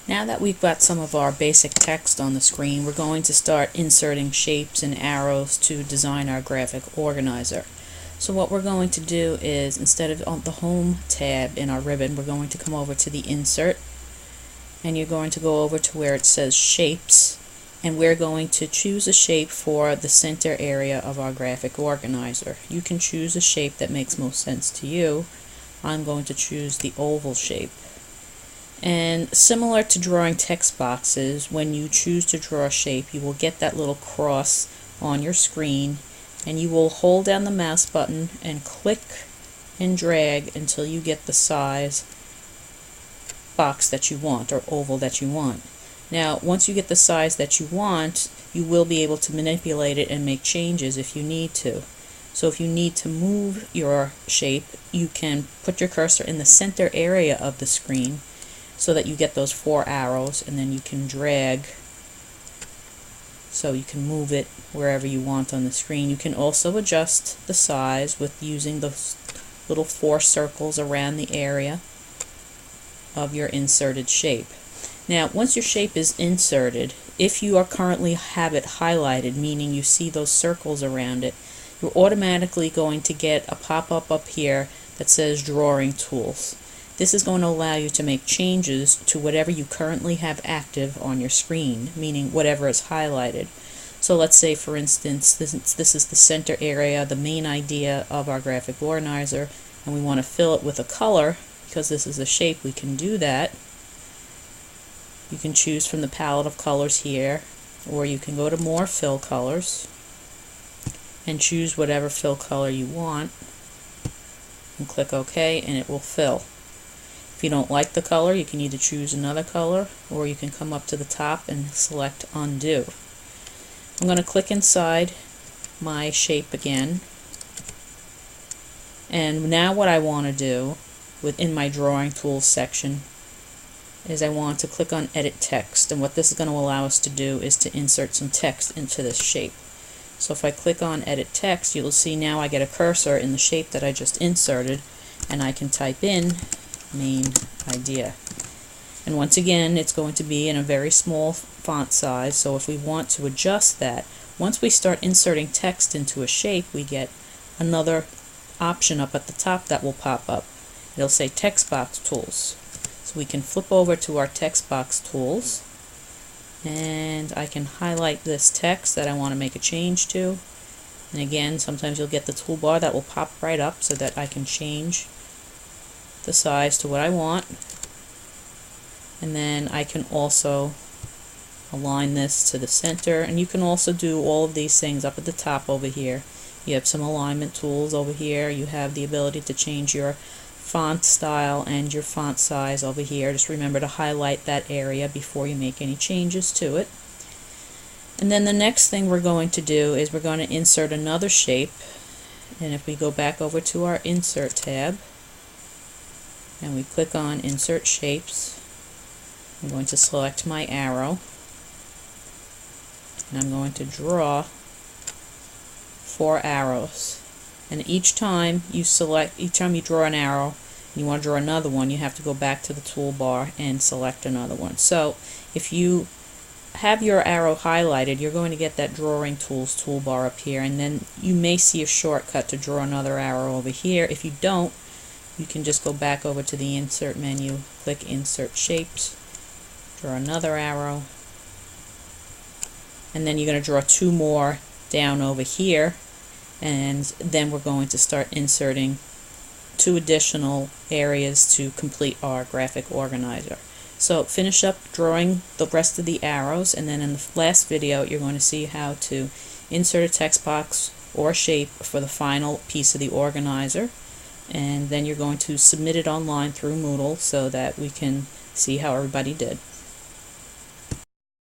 Now that we've got some of our basic text on the screen, we're going to start inserting shapes and arrows to design our graphic organizer. So what we're going to do is, instead of on the Home tab in our ribbon, we're going to come over to the Insert, and you're going to go over to where it says Shapes, and we're going to choose a shape for the center area of our graphic organizer. You can choose a shape that makes most sense to you. I'm going to choose the oval shape. And similar to drawing text boxes, when you choose to draw a shape, you will get that little cross on your screen, and you will hold down the mouse button and click and drag until you get the size box that you want, or oval that you want. Now, once you get the size that you want, you will be able to manipulate it and make changes if you need to. So if you need to move your shape, you can put your cursor in the center area of the screen so that you get those 4 arrows, and then you can drag so you can move it wherever you want on the screen. You can also adjust the size with using those little 4 circles around the area of your inserted shape. Now, once your shape is inserted, if you are currently have it highlighted, meaning you see those circles around it, you're automatically going to get a pop-up up here that says Drawing Tools. This is going to allow you to make changes to whatever you currently have active on your screen, meaning whatever is highlighted. So let's say, for instance, this is the center area, the main idea of our graphic organizer, and we want to fill it with a color. Because this is a shape, we can do that. You can choose from the palette of colors here, or you can go to More Fill Colors and choose whatever fill color you want and click OK, and it will fill. If you don't like the color, you can either choose another color, or you can come up to the top and select Undo. I'm going to click inside my shape again, and now what I want to do within my Drawing Tools section is I want to click on Edit Text, and what this is going to allow us to do is to insert some text into this shape. So if I click on Edit Text, you'll see now I get a cursor in the shape that I just inserted, and I can type in Main Idea. And once again, it's going to be in a very small font size, so if we want to adjust that, once we start inserting text into a shape, we get another option up at the top that will pop up. It'll say Text Box Tools. So we can flip over to our Text Box Tools, and I can highlight this text that I want to make a change to. And again, sometimes you'll get the toolbar that will pop right up so that I can change the size to what I want. And then I can also align this to the center, and you can also do all of these things up at the top over here. You have some alignment tools over here. You have the ability to change your font style and your font size over here. Just remember to highlight that area before you make any changes to it. And then the next thing we're going to do is we're going to insert another shape. And if we go back over to our Insert tab and we click on Insert Shapes, I'm going to select my arrow, and I'm going to draw 4 arrows. And each time you draw an arrow and you want to draw another one, you have to go back to the toolbar and select another one. So if you have your arrow highlighted, you're going to get that Drawing Tools toolbar up here, and then you may see a shortcut to draw another arrow over here. If you don't, you can just go back over to the Insert menu, click Insert Shapes, draw another arrow, and then you're going to draw 2 more down over here, and then we're going to start inserting 2 additional areas to complete our graphic organizer. So finish up drawing the rest of the arrows, and then in the last video you're going to see how to insert a text box or shape for the final piece of the organizer, and then you're going to submit it online through Moodle so that we can see how everybody did.